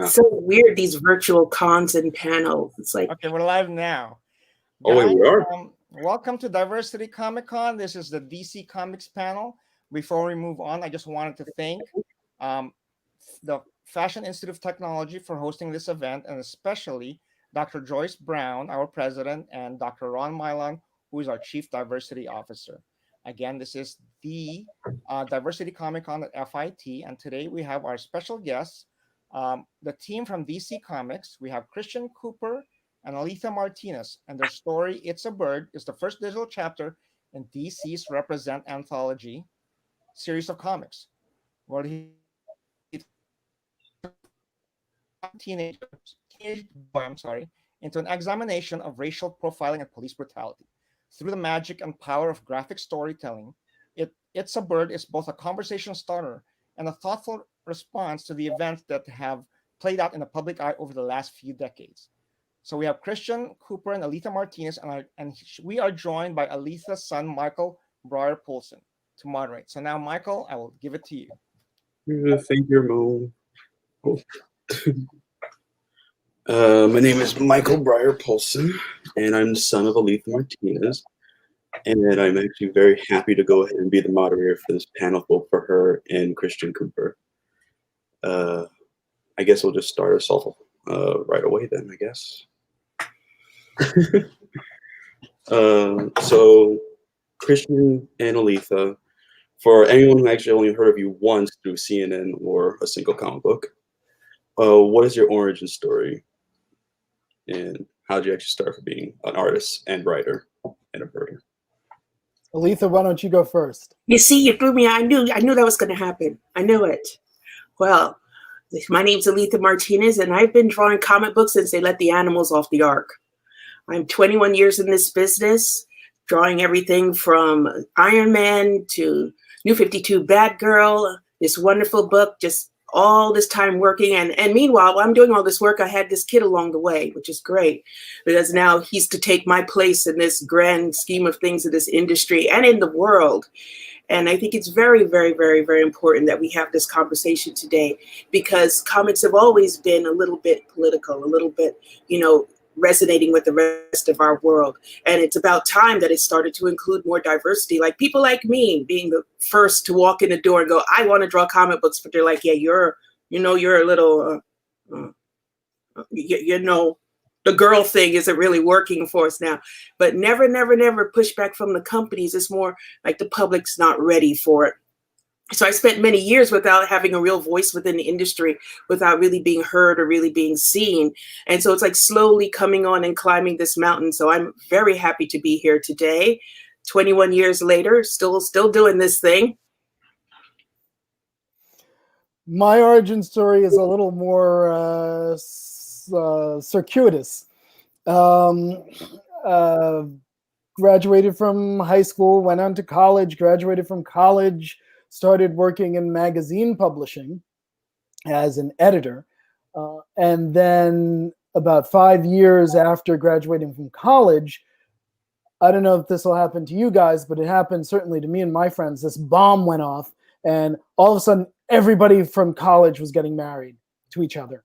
So weird, these virtual cons and panels. It's like, Okay, we're live now. Oh, wait, Guys, we are? welcome to Diversity Comic Con. This is the DC Comics panel. Before we move on, I just wanted to thank um, the Fashion Institute of Technology for hosting this event, and especially Dr. Joyce Brown, our president, and Dr. Ron Milan, who is our chief diversity officer. Again, this is the Diversity Comic Con at FIT, and today we have our special guests, the team from DC Comics. We have Christian Cooper and Eletha Martinez, and their story, It's a Bird, is the first digital chapter in DC's Represent anthology series of comics, where he teenage boy, into an examination of racial profiling and police brutality. Through the magic and power of graphic storytelling, It's a Bird is both a conversation starter and a thoughtful response to the events that have played out in the public eye over the last few decades. So we have Christian Cooper and Eletha Martinez, and we are joined by Eletha's son, Michael Briar Polson, to moderate. So now, Michael, I will give it to you. Thank you, Mo. My name is Michael Briar Polson, and I'm the son of Eletha Martinez. And I'm actually very happy to go ahead and be the moderator for this panel, both for her and Christian Cooper. I guess we'll just start us off right away then, I guess. So Christian and Eletha, for anyone who actually only heard of you once through CNN or a single comic book, what is your origin story? And how did you actually start for being an artist and writer and a birder? Eletha, why don't you go first? you see, you threw me. I knew that was going to happen. I knew it. Well, my name's Eletha Martinez, and I've been drawing comic books since they let the animals off the ark. I'm 21 years in this business, drawing everything from Iron Man to New 52 Batgirl, this wonderful book, just all this time working. And meanwhile, while I'm doing all this work, I had this kid along the way, which is great, because now he's to take my place in this grand scheme of things in this industry and in the world. And I think it's very, very, very, very important that we have this conversation today, because comics have always been a little bit political, a little bit, resonating with the rest of our world. And it's about time that it started to include more diversity, like people like me being the first to walk in the door and go, I want to draw comic books. But they're like, yeah, you're a little, the girl thing isn't really working for us now. But never, never, never pushback from the companies. It's more like the public's not ready for it. So I spent many years without having a real voice within the industry, without really being heard or really being seen. And so it's like slowly coming on and climbing this mountain. So I'm very happy to be here today, 21 years later, still doing this thing. My origin story is a little more circuitous. Graduated from high school, went on to college, graduated from college, started working in magazine publishing as an editor. And then about 5 years after graduating from college, I don't know if this will happen to you guys, but it happened certainly to me and my friends. This bomb went off, and all of a sudden, everybody from college was getting married to each other,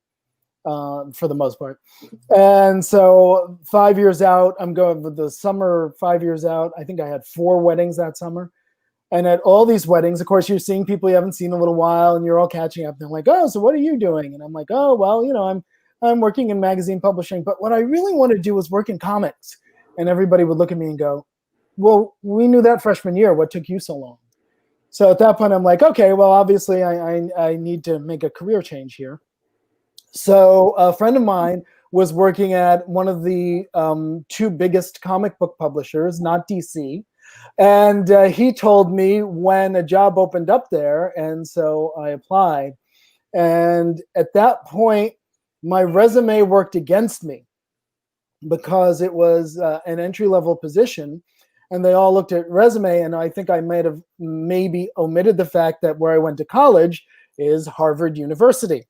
for the most part. And so 5 years out, I'm going with the summer, 5 years out. I think I had 4 weddings that summer. And at all these weddings, of course, you're seeing people you haven't seen in a little while, and you're all catching up. And they're like, oh, so what are you doing? And I'm like, oh, well, I'm working in magazine publishing. But what I really want to do is work in comics. And everybody would look at me and go, well, we knew that freshman year. What took you so long? So at that point, I'm like, okay, well, obviously, I need to make a career change here. So a friend of mine was working at one of the 2 biggest comic book publishers, not DC. And he told me when a job opened up there, and so I applied. And at that point, my resume worked against me because it was an entry-level position, and they all looked at resume, and I think I might have maybe omitted the fact that where I went to college is Harvard University,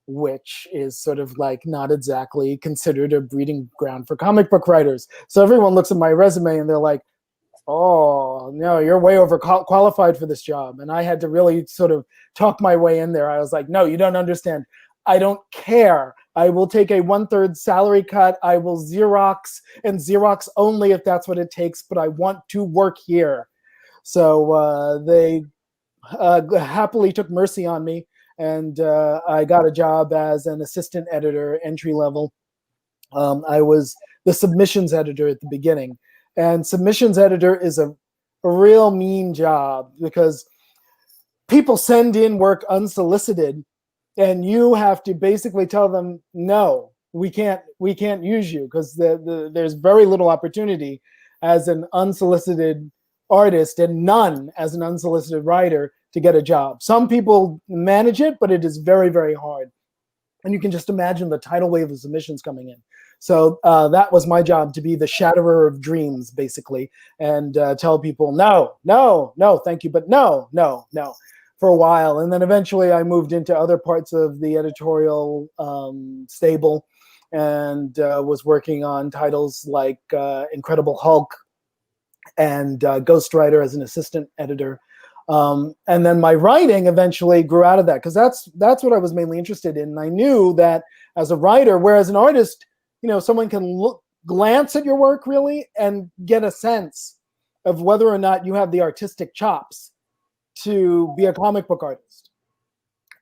which is sort of like not exactly considered a breeding ground for comic book writers. So everyone looks at my resume and they're like, oh, no, you're way overqualified for this job. And I had to really sort of talk my way in there. I was like, no, you don't understand. I don't care. I will take a 1/3 salary cut. I will Xerox, and Xerox only if that's what it takes, but I want to work here. So they happily took mercy on me, and I got a job as an assistant editor, entry level. I was the submissions editor at the beginning, and submissions editor is a real mean job because people send in work unsolicited, and you have to basically tell them, no, we can't use you, because there's very little opportunity as an unsolicited artist and none as an unsolicited writer to get a job. Some people manage it, but it is very, very hard. And you can just imagine the tidal wave of submissions coming in. So that was my job, to be the shatterer of dreams, basically, and tell people, no, no, no, thank you, but no, no, no, for a while. And then eventually I moved into other parts of the editorial stable, and was working on titles like Incredible Hulk and Ghost Rider as an assistant editor. And then my writing eventually grew out of that, because that's what I was mainly interested in. And I knew that as a writer, whereas an artist, someone can glance at your work really and get a sense of whether or not you have the artistic chops to be a comic book artist.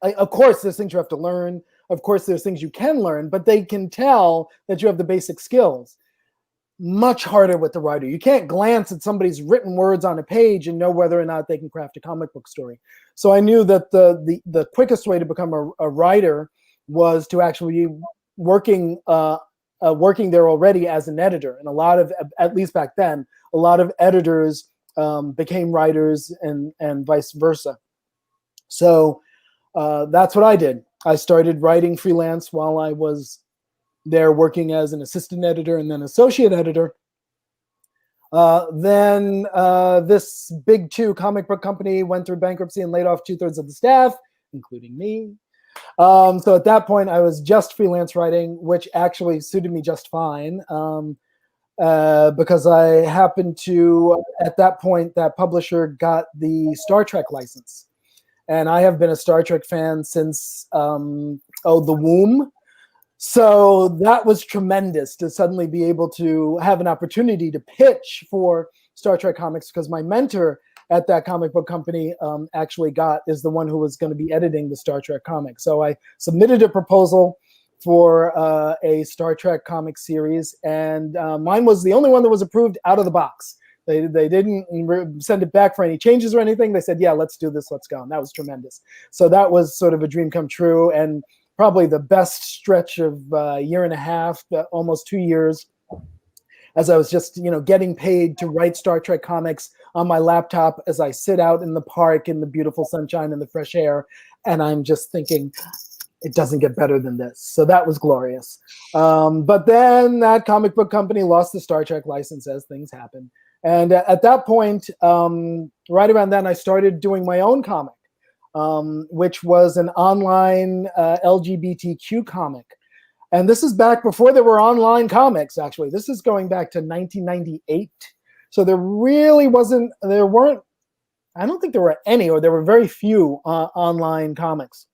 Of course, there's things you have to learn. Of course, there's things you can learn, but they can tell that you have the basic skills. Much harder with the writer. You can't glance at somebody's written words on a page and know whether or not they can craft a comic book story. So I knew that the quickest way to become a writer was to actually be working there already as an editor. And a lot of, at least back then, a lot of editors became writers and vice versa. So that's what I did. I started writing freelance while I was there working as an assistant editor and then associate editor. Then this big two comic book company went through bankruptcy and laid off 2/3 of the staff, including me. So at that point, I was just freelance writing, which actually suited me just fine, because I happened to, at that point, that publisher got the Star Trek license. And I have been a Star Trek fan since, the womb. So that was tremendous to suddenly be able to have an opportunity to pitch for Star Trek comics, because my mentor at that comic book company is the one who was going to be editing the Star Trek comic. So I submitted a proposal for a Star Trek comic series, and mine was the only one that was approved out of the box. They didn't send it back for any changes or anything. They said, yeah, let's do this, let's go. And that was tremendous. So that was sort of a dream come true, and probably the best stretch of a year and a half, almost 2 years, as I was just, getting paid to write Star Trek comics on my laptop as I sit out in the park in the beautiful sunshine and the fresh air. And I'm just thinking, it doesn't get better than this. So that was glorious. But then that comic book company lost the Star Trek license, as things happen. And at that point, right around then, I started doing my own comic, which was an online LGBTQ comic. And this is back before there were online comics, actually. This is going back to 1998. So there weren't, I don't think there were any, or there were very few online comics.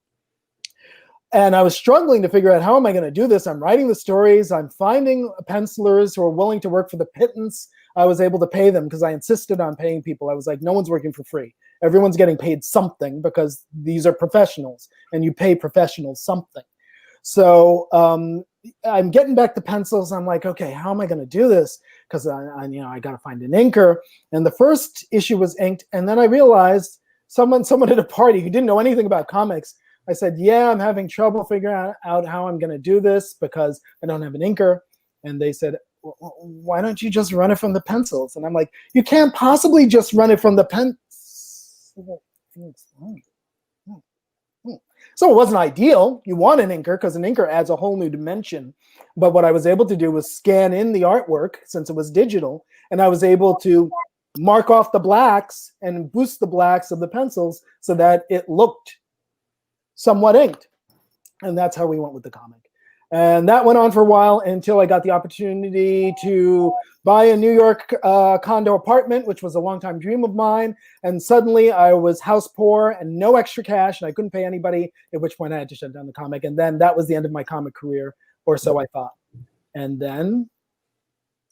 And I was struggling to figure out, how am I going to do this? I'm writing the stories. I'm finding pencilers who are willing to work for the pittance. I was able to pay them because I insisted on paying people. I was like, no one's working for free. Everyone's getting paid something, because these are professionals and you pay professionals something. So I'm getting back the pencils. I'm like, okay, how am I going to do this? Because I got to find an inker. And the first issue was inked. And then I realized someone at a party who didn't know anything about comics, I said, yeah, I'm having trouble figuring out how I'm going to do this because I don't have an inker. And they said, why don't you just run it from the pencils? And I'm like, you can't possibly just run it from the pencils. So it wasn't ideal. You want an inker because an inker adds a whole new dimension. But what I was able to do was scan in the artwork, since it was digital, and I was able to mark off the blacks and boost the blacks of the pencils so that it looked somewhat inked. And that's how we went with the comic. And that went on for a while until I got the opportunity to buy a New York condo apartment, which was a longtime dream of mine. And suddenly I was house poor and no extra cash, and I couldn't pay anybody, at which point I had to shut down the comic. And then that was the end of my comic career, or so I thought. And then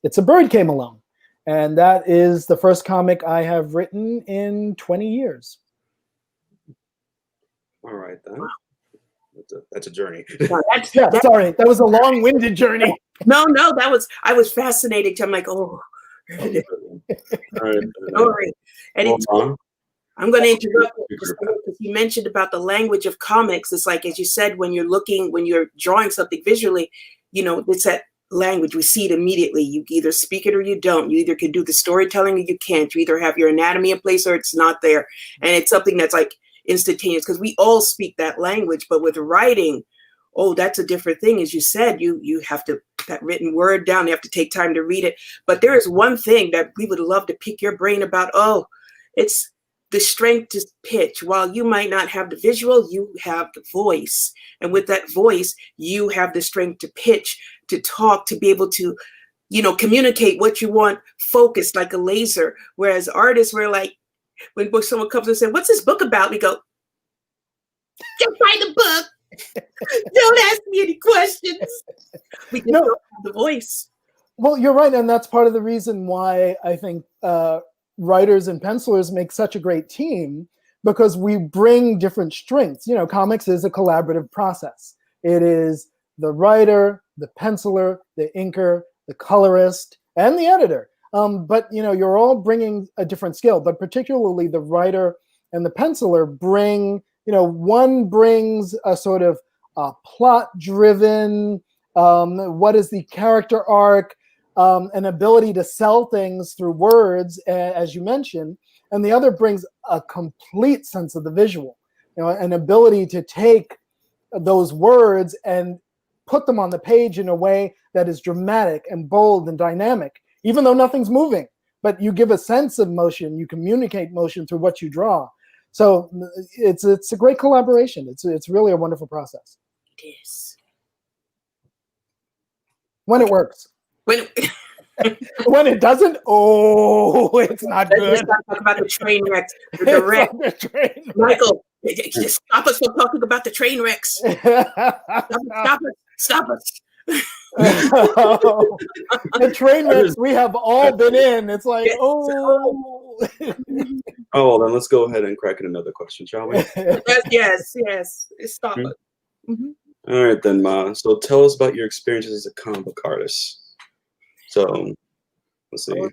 It's a Bird came along. And that is the first comic I have written in 20 years. All right, then. That's a journey. Sorry, that was a long-winded journey. No, I was fascinated. I'm like, oh. All right. Sorry. And I'm going to interrupt because you mentioned about the language of comics. It's like, as you said, when you're drawing something visually, it's that language. We see it immediately. You either speak it or you don't. You either can do the storytelling or you can't. You either have your anatomy in place or it's not there. And it's something that's like instantaneous because we all speak that language. But with writing, that's a different thing. As you said, you have to put that written word down. You have to take time to read it. But there is one thing that we would love to pick your brain about. It's the strength to pitch. While you might not have the visual, you have the voice. And with that voice, you have the strength to pitch, to talk, to be able to, communicate what you want, focused like a laser. Whereas artists, we're like, when someone comes and says, "What's this book about?" we go, "Just buy the book. Don't ask me any questions." We just don't have the voice. Well, you're right. And that's part of the reason why I think writers and pencilers make such a great team, because we bring different strengths. Comics is a collaborative process. It is the writer, the penciler, the inker, the colorist, and the editor. But you're all bringing a different skill, but particularly the writer and the penciler bring, one brings a sort of plot-driven, what is the character arc, an ability to sell things through words, as you mentioned, and the other brings a complete sense of the visual, an ability to take those words and put them on the page in a way that is dramatic and bold and dynamic, even though nothing's moving. But you give a sense of motion, you communicate motion through what you draw. So it's a great collaboration. It's really a wonderful process. It is. When it works. When it doesn't, it's not good. Let's not talk about the train wrecks. The wreck. Michael, just stop us from talking about the train wrecks. Stop us. The train wrecks we have all been in. It's like, well, then let's go ahead and crack in another question, shall we? Yes. Stop it. Mm-hmm. All right, then, Ma. So tell us about your experiences as a comic book artist. So, let's see.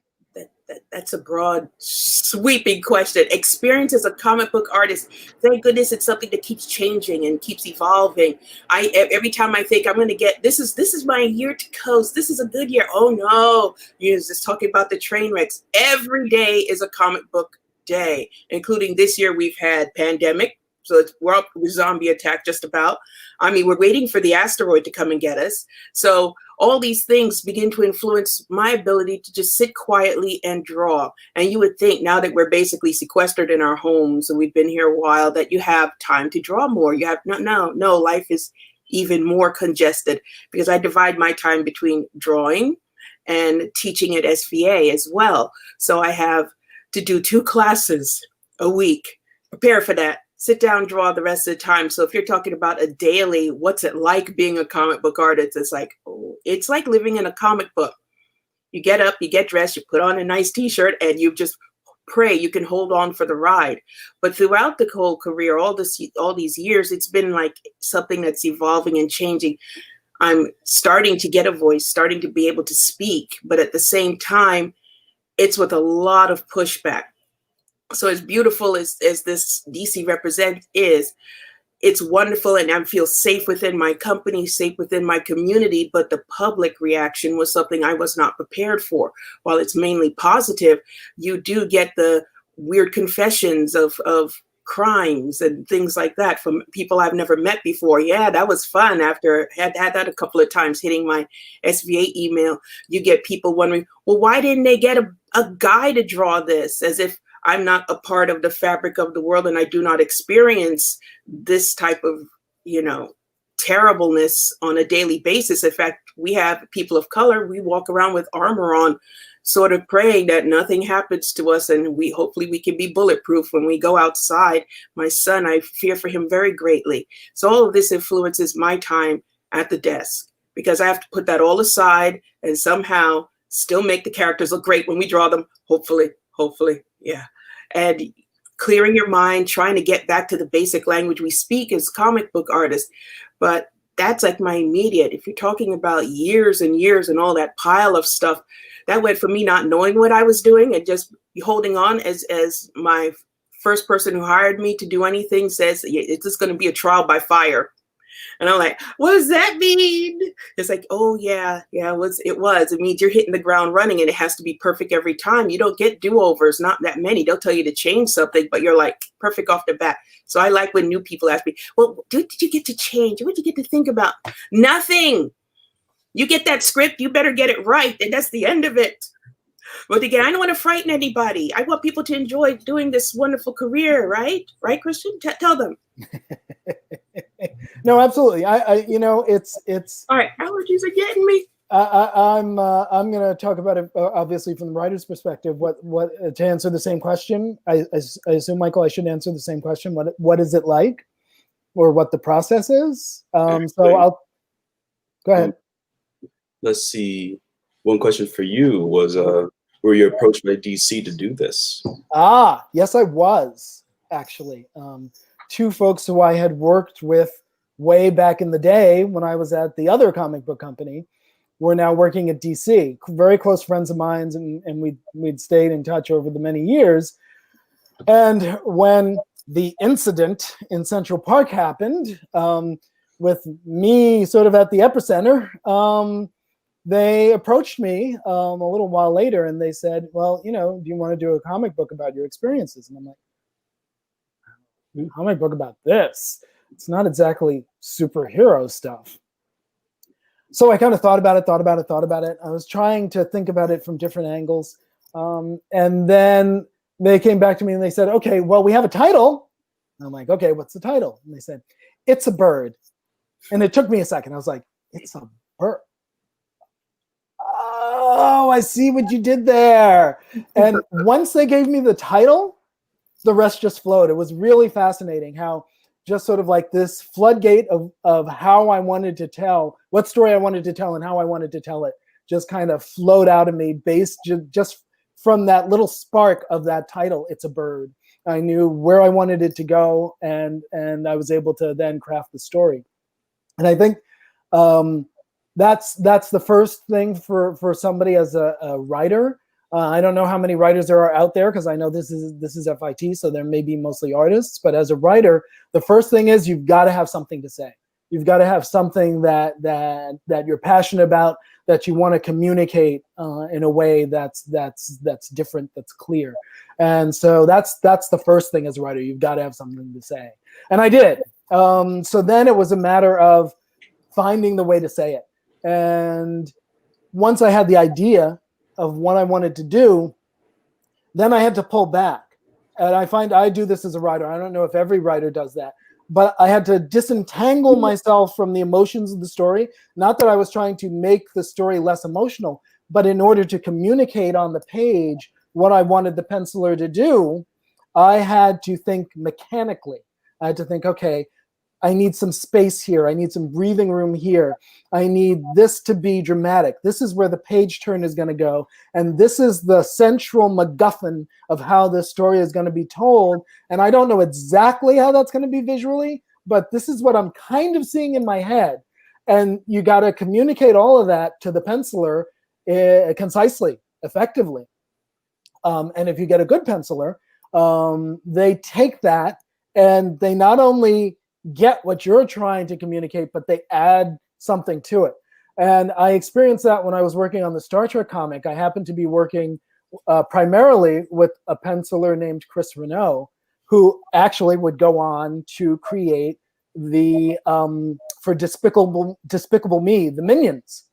That's a broad, sweeping question. Experience as a comic book artist. Thank goodness it's something that keeps changing and keeps evolving. Every time I think I'm going to get, this is my year to coast. This is a good year. Oh no, you're just talking about the train wrecks. Every day is a comic book day, including this year we've had pandemic. So we're up with zombie attack just about. We're waiting for the asteroid to come and get us. So all these things begin to influence my ability to just sit quietly and draw. And you would think now that we're basically sequestered in our homes and we've been here a while that you have time to draw more. You have no, life is even more congested because I divide my time between drawing and teaching at SVA as well. So I have to do 2 classes a week, prepare for that. Sit down, draw the rest of the time. So if you're talking about a daily, what's it like being a comic book artist? It's like living in a comic book. You get up, you get dressed, you put on a nice t-shirt, and you just pray you can hold on for the ride. But throughout the whole career, all these years, it's been like something that's evolving and changing. I'm starting to get a voice, starting to be able to speak, but at the same time, it's with a lot of pushback. So as beautiful as this DC represent is, it's wonderful and I feel safe within my company, safe within my community, but the public reaction was something I was not prepared for. While it's mainly positive, you do get the weird confessions of crimes and things like that from people I've never met before. Yeah, that was fun. After had that a couple of times hitting my SVA email, you get people wondering, well, why didn't they get a guy to draw this? As if I'm not a part of the fabric of the world and I do not experience this type of, terribleness on a daily basis. In fact, we have people of color, we walk around with armor on, sort of praying that nothing happens to us, and hopefully we can be bulletproof when we go outside. My son, I fear for him very greatly. So all of this influences my time at the desk, because I have to put that all aside and somehow still make the characters look great when we draw them, hopefully, yeah. And clearing your mind, trying to get back to the basic language we speak as comic book artists. But that's like my immediate. If you're talking about years and years and all that pile of stuff, that went from me not knowing what I was doing and just holding on, as my first person who hired me to do anything says, it's just going to be a trial by fire. And I'm like, what does that mean? It's like, oh yeah, it was. It means you're hitting the ground running and it has to be perfect every time. You don't get do-overs, not that many. They'll tell you to change something, but you're like perfect off the bat. So I like when new people ask me, well, what did you get to change? What did you get to think about? Nothing. You get that script, you better get it right. And that's the end of it. But again, I don't want to frighten anybody. I want people to enjoy doing this wonderful career, right? Right, Christian? Tell them. No, absolutely. It's all right. Allergies are getting me. I'm going to talk about it obviously from the writer's perspective. What to answer the same question? I assume, Michael, I should answer the same question. What is it like, or what the process is? So I'll go ahead. Let's see. One question for you was, were you approached by DC to do this? Yes, I was actually. Two folks who I had worked with way back in the day when I was at the other comic book company were now working at DC. Very close friends of mine, and we'd stayed in touch over the many years. And when the incident in Central Park happened, with me sort of at the epicenter, they approached me a little while later, and they said, well, do you want to do a comic book about your experiences? And I'm like, comic book about this? It's not exactly superhero stuff. So I kind of thought about it. I was trying to think about it from different angles. And then they came back to me and they said, okay, well, we have a title. And I'm like, okay, what's the title? And they said, It's a Bird. And it took me a second. I was like, it's a bird. Oh, I see what you did there. And once they gave me the title, the rest just flowed. It was really fascinating how just sort of like this floodgate of how I wanted to tell, what story I wanted to tell and how I wanted to tell it just kind of flowed out of me based just from that little spark of that title, It's a Bird. I knew where I wanted it to go, and I was able to then craft the story. And I think that's the first thing for somebody as a writer. I don't know how many writers there are out there, because I know this is FIT, so there may be mostly artists. But as a writer, the first thing is you've got to have something to say. You've got to have something that you're passionate about, that you want to communicate in a way that's different, that's clear. And so that's the first thing as a writer. You've got to have something to say, and I did. So then it was a matter of finding the way to say it. And once I had the idea of what I wanted to do, then I had to pull back. And I find I do this as a writer. I don't know if every writer does that, but I had to disentangle myself from the emotions of the story. Not that I was trying to make the story less emotional, but in order to communicate on the page what I wanted the penciler to do, I had to think mechanically. I had to think, okay, I need some space here. I need some breathing room here. I need this to be dramatic. This is where the page turn is going to go. And this is the central MacGuffin of how this story is going to be told. And I don't know exactly how that's going to be visually, but this is what I'm kind of seeing in my head. And you got to communicate all of that to the penciler concisely, effectively. And if you get a good penciler, they take that and they not only get what you're trying to communicate, but they add something to it. And I experienced that when I was working on the Star Trek comic. I happened to be working primarily with a penciler named Chris Renaud, who actually would go on to create the for Despicable Me, the Minions.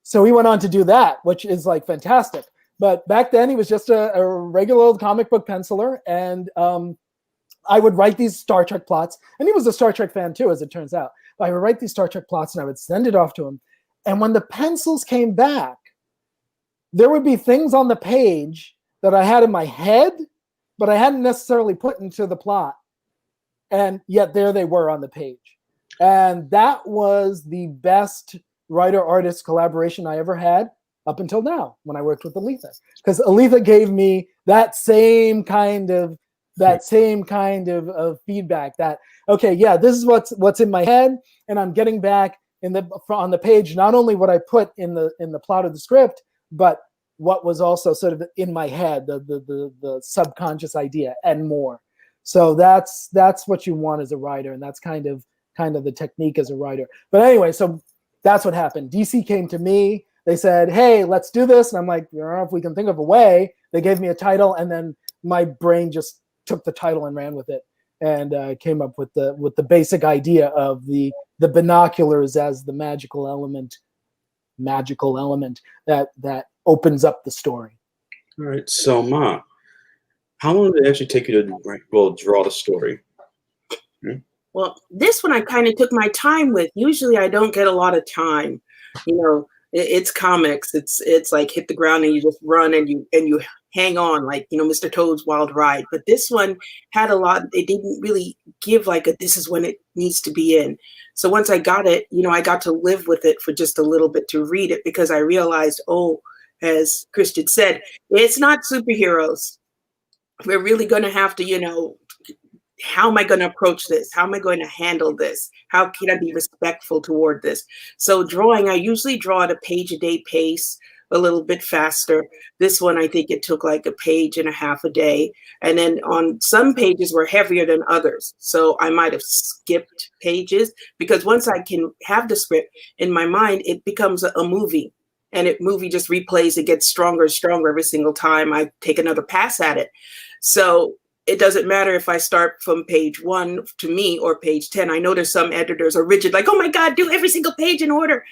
So he went on to do that, which is like fantastic. But back then he was just a regular old comic book penciler, and I would write these Star Trek plots, and he was a Star Trek fan too, as it turns out. I would write these Star Trek plots and I would send it off to him. And when the pencils came back, there would be things on the page that I had in my head, but I hadn't necessarily put into the plot. And yet there they were on the page. And that was the best writer-artist collaboration I ever had up until now when I worked with Eletha. Because Eletha gave me that same kind of feedback that, okay, yeah, this is what's in my head, and I'm getting back on the page not only what I put in the plot of the script, but what was also sort of in my head, the subconscious idea and more. So that's what you want as a writer, and that's kind of the technique as a writer. But anyway, so that's what happened. DC came to me. They said, "Hey, let's do this," and I'm like, "I don't know if we can think of a way." They gave me a title, and then my brain just took the title and ran with it, and came up with the basic idea of the binoculars as the magical element that opens up the story. All right, so Ma, how long did it actually take you to draw the story? Well, this one I kind of took my time with. Usually I don't get a lot of time. It's comics. It's like hit the ground and you just run and you hang on, like, Mr. Toad's Wild Ride. But this one had a lot. It didn't really give like this is when it needs to be in. So once I got it, I got to live with it for just a little bit to read it, because I realized, as Christian said, it's not superheroes. We're really going to have to, how am I going to approach this? How am I going to handle this? How can I be respectful toward this? So drawing, I usually draw at a page-a-day pace, a little bit faster. This one, I think it took like a page and a half a day. And then on some pages were heavier than others. So I might have skipped pages, because once I can have the script in my mind, it becomes a movie. And movie just replays, it gets stronger and stronger every single time I take another pass at it. So it doesn't matter if I start from page 1 to me or page 10. I know there's some editors are rigid, like, oh my God, do every single page in order.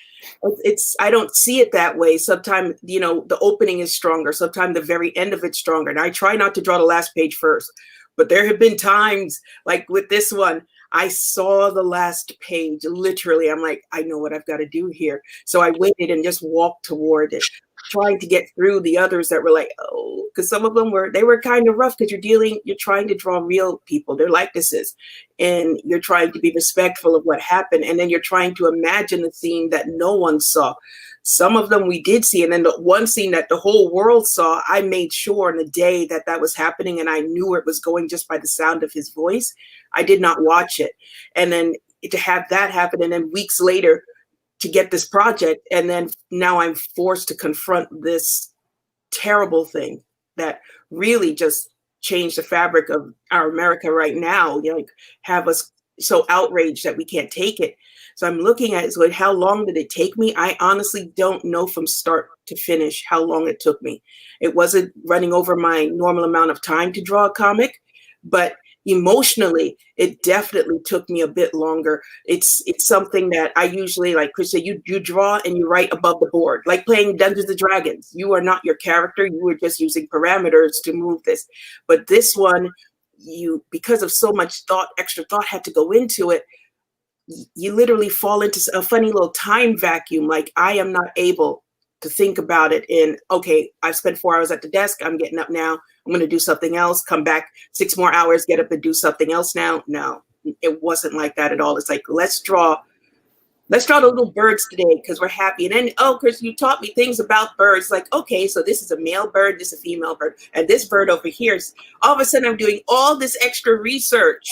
I don't see it that way. Sometimes, the opening is stronger. Sometimes the very end of it's stronger. And I try not to draw the last page first. But there have been times, like with this one, I saw the last page, literally. I'm like, I know what I've got to do here. So I waited and just walked toward it, trying to get through the others that were like, because some of them were kind of rough, because you're trying to draw real people, their likenesses, and you're trying to be respectful of what happened. And then you're trying to imagine the scene that no one saw. Some of them we did see. And then the one scene that the whole world saw, I made sure on the day that was happening, and I knew where it was going just by the sound of his voice, I did not watch it. And then to have that happen, and then weeks later to get this project, and then now I'm forced to confront this terrible thing that really just changed the fabric of our America right now, have us so outraged that we can't take it. So I'm looking at it. So how long did it take me? I honestly don't know from start to finish how long it took me. It wasn't running over my normal amount of time to draw a comic, but emotionally, it definitely took me a bit longer. It's something that I usually, like Chris said, you draw and you write above the board, like playing Dungeons and Dragons. You are not your character. You were just using parameters to move this. But this one, because of so much extra thought had to go into it, you literally fall into a funny little time vacuum. Like, I am not able to think about it okay, I've spent 4 hours at the desk. I'm getting up now. I'm going to do something else, come back 6 more hours, get up and do something else now. No, it wasn't like that at all. It's like, let's draw the little birds today because we're happy. And then, Chris, you taught me things about birds. Like, okay, so this is a male bird, this is a female bird, and this bird over here is, all of a sudden I'm doing all this extra research.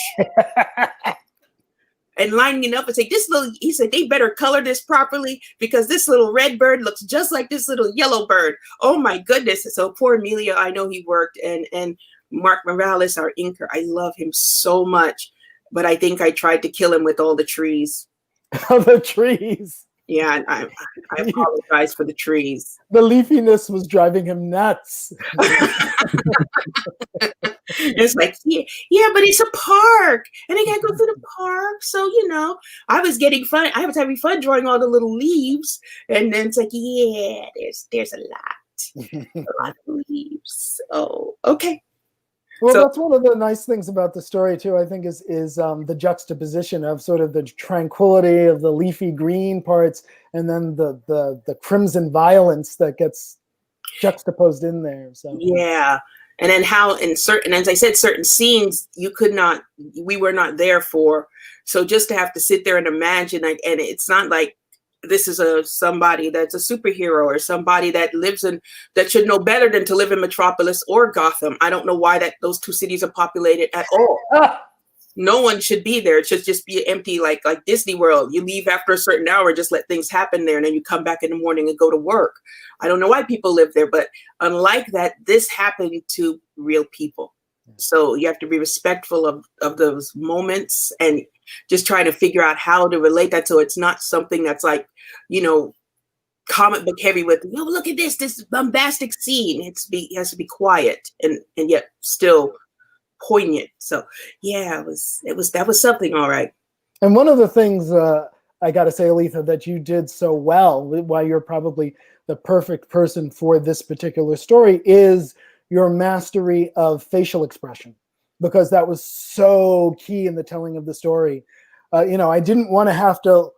And lining it up and say, he said, they better color this properly because this little red bird looks just like this little yellow bird. Oh my goodness. So poor Emilio, I know he worked, and Mark Morales, our inker, I love him so much, but I think I tried to kill him with all the trees. The trees. Yeah, and I apologize for the trees. The leafiness was driving him nuts. It's like, yeah, but it's a park, and I gotta go through the park. So I was getting fun. I was having fun drawing all the little leaves, and then it's like, yeah, there's a lot of leaves. Oh, okay. Well, So that's one of the nice things about the story too, I think, is the juxtaposition of sort of the tranquility of the leafy green parts, and then the crimson violence that gets juxtaposed in there. So yeah. And then how in certain, as I said, certain scenes we were not there for. So just to have to sit there and imagine, like, and it's not like this is somebody that's a superhero or somebody that that should know better than to live in Metropolis or Gotham. I don't know why those two cities are populated at all. No one should be there. It should just be empty, like Disney World. You leave after a certain hour, just let things happen there, and then you come back in the morning and go to work. I don't know why people live there, but unlike that, this happened to real people. So you have to be respectful of those moments and just try to figure out how to relate that so it's not something that's like, comic book heavy with, look at this bombastic scene. It has to be quiet and yet still poignant. So yeah, that was something, all right. And one of the things I got to say, Eletha, that you did so well, why you're probably the perfect person for this particular story, is your mastery of facial expression, because that was so key in the telling of the story. I didn't want to have to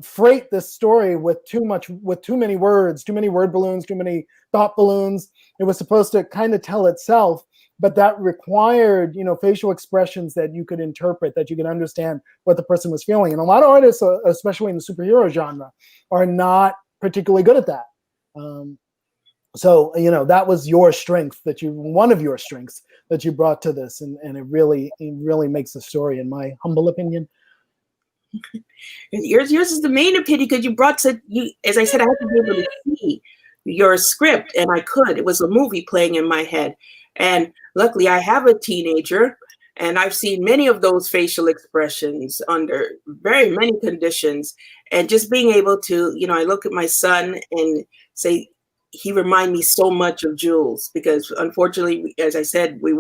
freight this story with too many words, too many word balloons, too many thought balloons. It was supposed to kind of tell itself, but that required, facial expressions that you could interpret, that you could understand what the person was feeling. And a lot of artists, especially in the superhero genre, are not particularly good at that. So that was your strength, one of your strengths that you brought to this, and it really makes the story, in my humble opinion. Yours is the main opinion, because you brought as I said, I had to be able to see your script, and I could. It was a movie playing in my head. And luckily I have a teenager, and I've seen many of those facial expressions under very many conditions. And just being able to, I look at my son and say, he reminds me so much of Jules, because unfortunately, as I said, you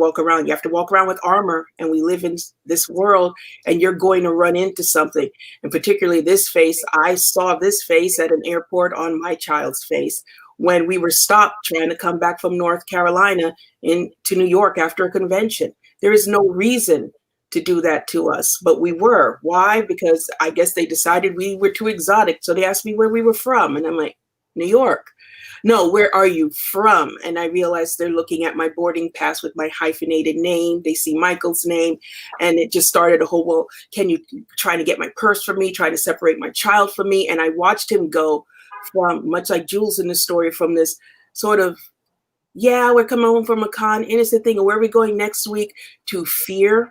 have to walk around with armor, and we live in this world, and you're going to run into something. And particularly this face, I saw this face at an airport on my child's face when we were stopped trying to come back from North Carolina to New York after a convention. There is no reason to do that to us, but we were. Why? Because I guess they decided we were too exotic. So they asked me where we were from, and I'm like, New York. No, where are you from? And I realized they're looking at my boarding pass with my hyphenated name. They see Michael's name, and it just started a whole, can you trying to get my purse from me, trying to separate my child from me. And I watched him go from, much like Jules in the story, from this sort of, we're coming home from a con, innocent thing, and where are we going next week, to fear.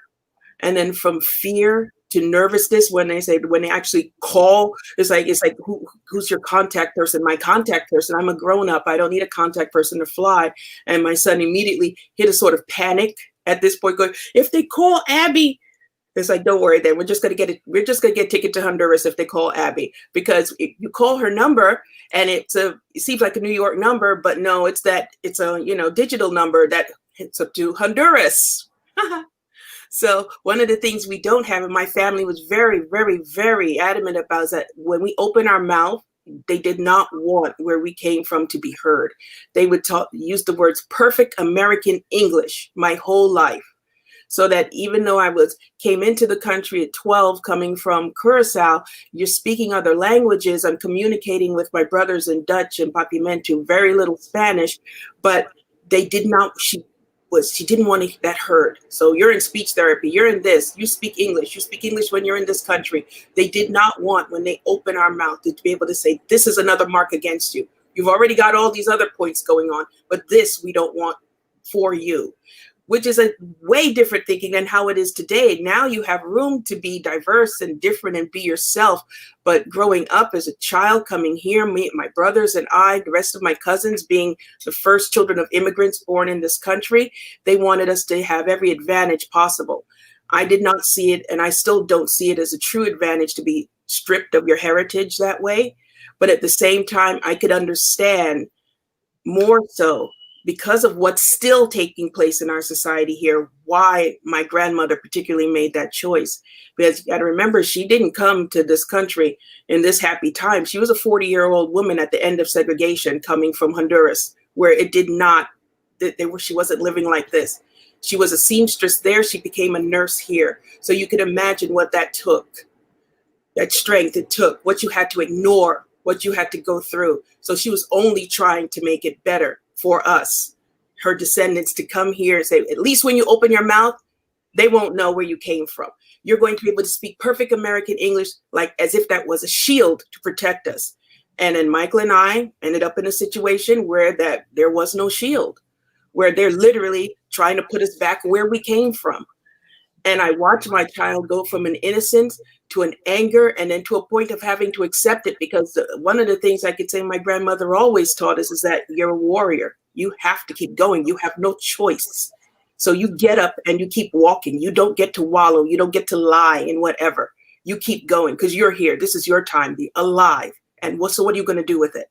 And then from fear to nervousness when they actually call, it's like who's your contact person? My contact person. I'm a grown up. I don't need a contact person to fly. And my son immediately hit a sort of panic at this point, going, if they call Abby, it's like, don't worry, then we're just gonna get a ticket to Honduras if they call Abby, because if you call her number and it seems like a New York number, but no, it's a digital number that hits up to Honduras. So one of the things we don't have, and my family was very, very, very adamant about, is that when we open our mouth, they did not want where we came from to be heard. They would use the words perfect American English my whole life. So that even though I came into the country at 12, coming from Curacao, you're speaking other languages. I'm communicating with my brothers in Dutch and Papiamento, very little Spanish, but they did not, she didn't want that heard. So you're in speech therapy, you're in this, you speak English when you're in this country. They did not want, when they open our mouth, to be able to say, this is another mark against you. You've already got all these other points going on, but this we don't want for you, which is a way different thinking than how it is today. Now you have room to be diverse and different and be yourself. But growing up as a child, coming here, me, my brothers and I, the rest of my cousins, being the first children of immigrants born in this country, they wanted us to have every advantage possible. I did not see it, and I still don't see it as a true advantage to be stripped of your heritage that way. But at the same time, I could understand more so, because of what's still taking place in our society here, why my grandmother particularly made that choice. Because you got to remember, she didn't come to this country in this happy time. She was a 40-year-old woman at the end of segregation, coming from Honduras, where it did not she wasn't living like this. She was a seamstress there. She became a nurse here. So you can imagine what that took, that strength it took, what you had to ignore, what you had to go through. So she was only trying to make it better for us, her descendants, to come here and say, at least when you open your mouth, they won't know where you came from. You're going to be able to speak perfect American English, like as if that was a shield to protect us. And then Michael and I ended up in a situation where there was no shield, where they're literally trying to put us back where we came from. And I watched my child go from an innocence to an anger, and then to a point of having to accept it, because one of the things I could say my grandmother always taught us is that you're a warrior. You have to keep going. You have no choice. So you get up and you keep walking. You don't get to wallow. You don't get to lie in whatever. You keep going because you're here. This is your time, be alive. And so what are you going to do with it?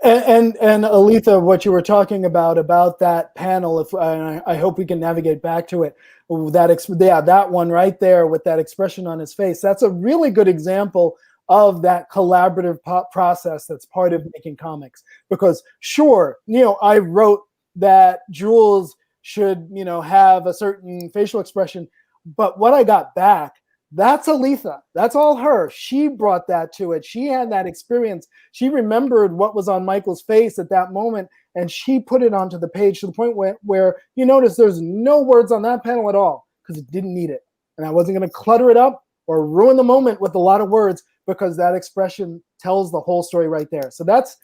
And Eletha, what you were talking about that panel, if I hope we can navigate back to it, that one right there with that expression on his face, that's a really good example of that collaborative process that's part of making comics. Because sure, I wrote that Jules should, have a certain facial expression, but what I got back, that's Eletha. That's all her. She brought that to it. She had that experience. She remembered what was on Michael's face at that moment, and she put it onto the page to the point where you notice there's no words on that panel at all because it didn't need it. And I wasn't going to clutter it up or ruin the moment with a lot of words, because that expression tells the whole story right there. So that's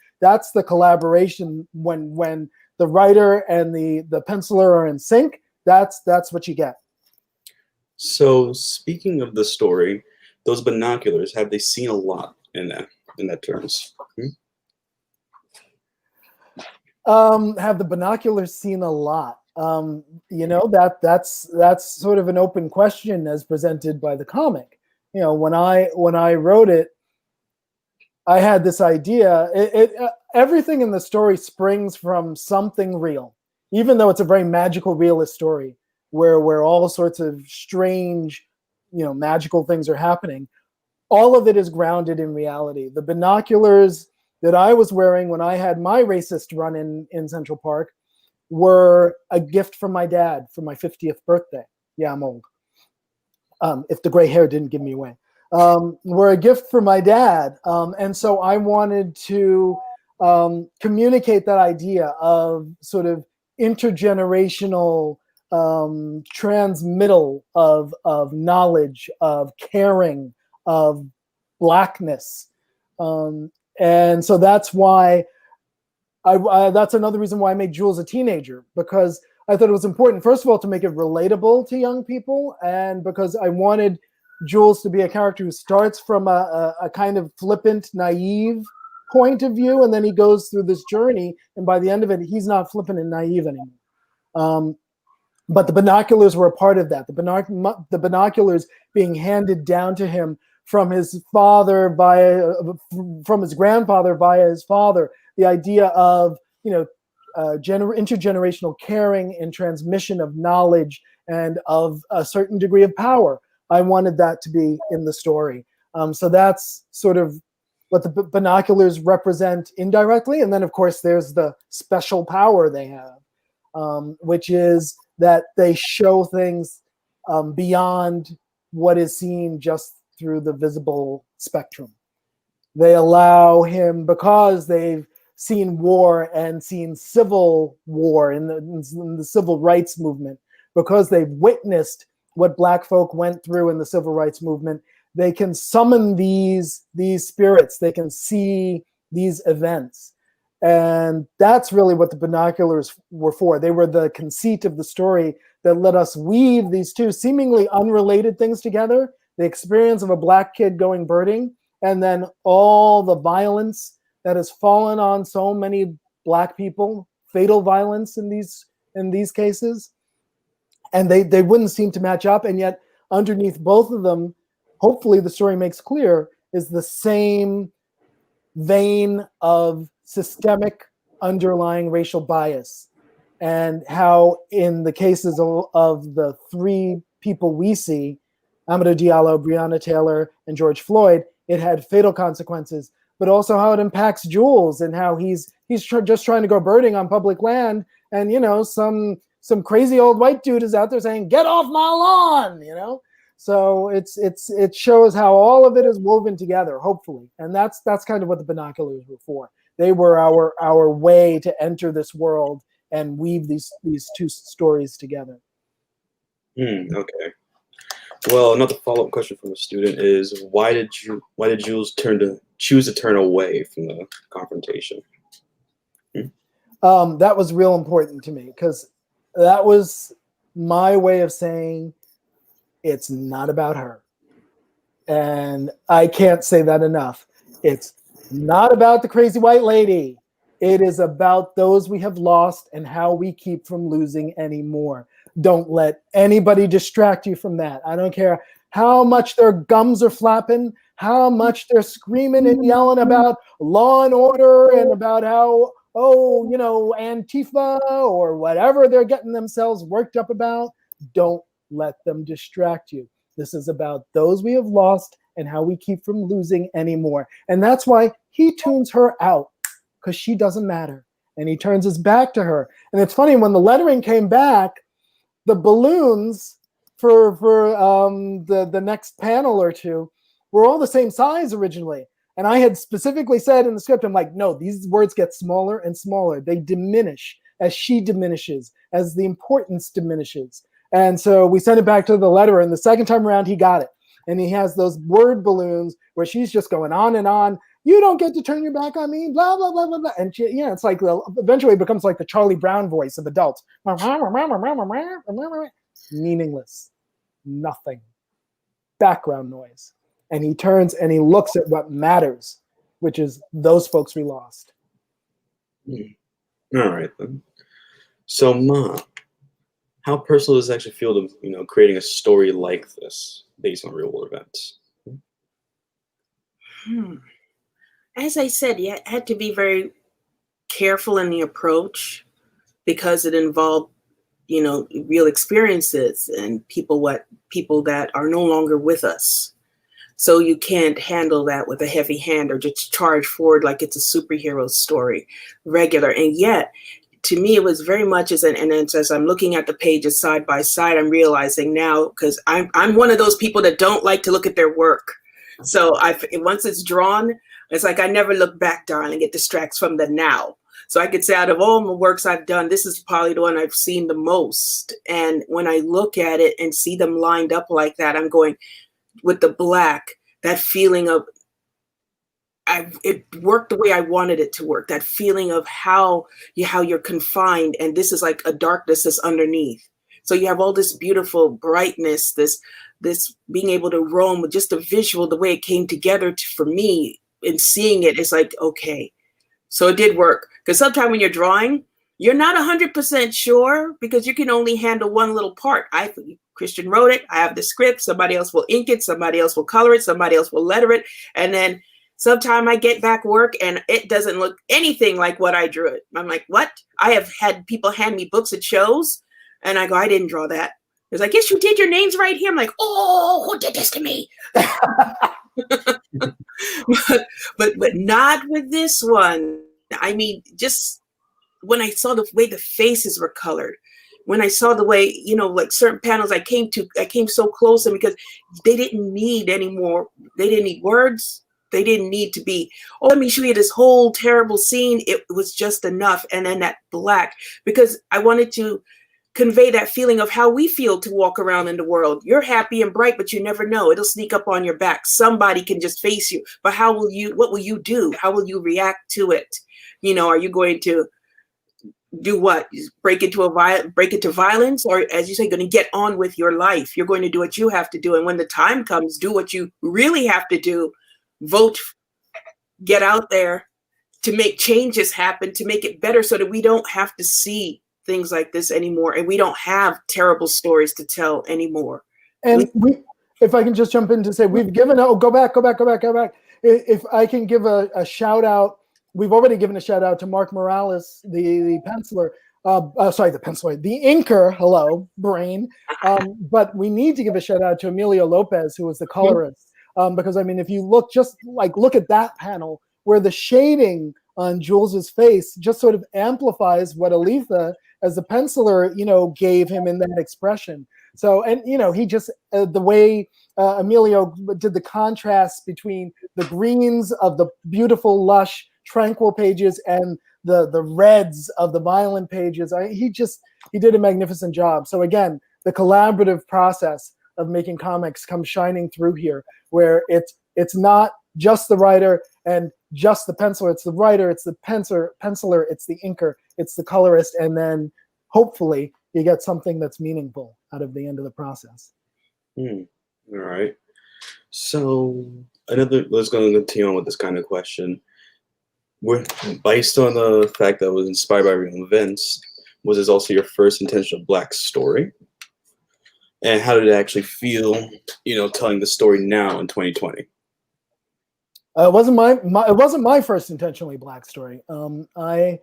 the collaboration when the writer and the penciler are in sync. That's what you get. So speaking of the story, those binoculars, have they seen a lot in that terms? Have the binoculars seen a lot? That's sort of an open question as presented by the comic. When I wrote it, I had this idea. Everything in the story springs from something real, even though it's a very magical, realist story where all sorts of strange, magical things are happening. All of it is grounded in reality. The binoculars that I was wearing when I had my racist run in Central Park were a gift from my dad for my 50th birthday. Yeah, I'm old. If the gray hair didn't give me away. Were a gift from my dad. And so I wanted to communicate that idea of sort of intergenerational transmittal of knowledge, of caring, of blackness. And so that's why that's another reason why I made Jules a teenager, because I thought it was important, first of all, to make it relatable to young people, and because I wanted Jules to be a character who starts from a kind of flippant, naive point of view, and then he goes through this journey, and by the end of it, he's not flippant and naive anymore. But the binoculars were a part of that. The binoculars being handed down to him from his father from his grandfather via his father. The idea of intergenerational caring and transmission of knowledge and of a certain degree of power. I wanted that to be in the story. So that's sort of what the binoculars represent indirectly. And then, of course, there's the special power they have, which is that they show things beyond what is seen just through the visible spectrum. They allow him, because they've seen war and seen civil war in the civil rights movement, because they've witnessed what Black folk went through in the civil rights movement, they can summon these spirits. They can see these events. And that's really what the binoculars were for. They were the conceit of the story that let us weave these two seemingly unrelated things together. The experience of a Black kid going birding, and then all the violence that has fallen on so many Black people, fatal violence in these cases. And they wouldn't seem to match up. And yet underneath both of them, hopefully the story makes clear, is the same vein of systemic underlying racial bias. And how in the cases of the three people we see, Amadou Diallo, Breonna Taylor, and George Floyd, it had fatal consequences, but also how it impacts Jules and how he's just trying to go birding on public land, and some crazy old white dude is out there saying, "Get off my lawn," So it shows how all of it is woven together, hopefully, and that's kind of what the binoculars were for. They were our way to enter this world and weave these two stories together. Okay. Well, another follow-up question from a student is, why did Jules choose to turn away from the confrontation? That was real important to me, because that was my way of saying it's not about her. And I can't say that enough. It's not about the crazy white lady. It is about those we have lost and how we keep from losing any more. Don't let anybody distract you from that. I don't care how much their gums are flapping, how much they're screaming and yelling about law and order and about how, Antifa or whatever they're getting themselves worked up about. Don't let them distract you. This is about those we have lost and how we keep from losing anymore. And that's why he tunes her out, because she doesn't matter. And he turns his back to her. And it's funny, when the lettering came back, the balloons for the next panel or two were all the same size originally. And I had specifically said in the script, I'm like, no, these words get smaller and smaller. They diminish as she diminishes, as the importance diminishes. And so we sent it back to the letterer, and the second time around, he got it. And he has those word balloons where she's just going on and on. You don't get to turn your back on me, blah, blah, blah, blah, blah. And it's like, eventually it becomes like the Charlie Brown voice of adults. Meaningless. Nothing. Background noise. And he turns and he looks at what matters, which is those folks we lost. All right, then. So, Ma, how personal does it actually feel to, creating a story like this based on real world events? As I said, you had to be very careful in the approach, because it involved, real experiences and people that are no longer with us. So you can't handle that with a heavy hand or just charge forward like it's a superhero story, regular. And yet, to me, it was very much as I'm looking at the pages side by side, I'm realizing now, because I'm one of those people that don't like to look at their work. So once it's drawn, it's like I never look back, darling. It distracts from the now. So I could say, out of all the works I've done, this is probably the one I've seen the most. And when I look at it and see them lined up like that, I'm going, with the black, that feeling of, it worked the way I wanted it to work. That feeling of how you're confined, and this is like a darkness that's underneath. So you have all this beautiful brightness, this being able to roam with just the visual, the way it came together for me in seeing it. It's like, okay, so it did work. Because sometimes when you're drawing, you're not 100% sure, because you can only handle one little part. Christian wrote it. I have the script. Somebody else will ink it. Somebody else will color it. Somebody else will letter it. And then sometime I get back work and it doesn't look anything like what I drew it. I'm like, what? I have had people hand me books at shows and I go, I didn't draw that. It's like, yes, you did. Your name's right here. I'm like, oh, who did this to me? but not with this one. I mean, just when I saw the way the faces were colored, when I saw the way, like certain panels I came so close, and because they didn't need any more, they didn't need words. They didn't need to be, oh, let me show you this whole terrible scene. It was just enough. And then that black, because I wanted to convey that feeling of how we feel to walk around in the world. You're happy and bright, but you never know. It'll sneak up on your back. Somebody can just face you. But what will you do? How will you react to it? Are you going to do what? Break into violence? Or, as you say, going to get on with your life? You're going to do what you have to do. And when the time comes, do what you really have to do. Vote, get out there to make changes happen, to make it better so that we don't have to see things like this anymore. And we don't have terrible stories to tell anymore. And if I can just jump in to say, we've given, go back. If I can give a shout out, we've already given a shout out to Mark Morales, the penciler, the inker, hello, brain. But we need to give a shout out to Emilio Lopez, who was the colorist. Because I mean, if you look at that panel where the shading on Jules's face just sort of amplifies what Eletha as the penciler, gave him in that expression. So, and he just the way Emilio did the contrast between the greens of the beautiful, lush, tranquil pages and the reds of the violent pages. He did a magnificent job. So again, the collaborative process of making comics comes shining through here, where it's not just the writer and just the penciler. It's the writer, it's the penciler, it's the inker, it's the colorist, and then hopefully you get something that's meaningful out of the end of the process. All right. So let's go and continue on with this kind of question. Based on the fact that it was inspired by real events, was this also your first intentional Black story? And how did it actually feel, telling the story now in 2020? It wasn't my first intentionally Black story. I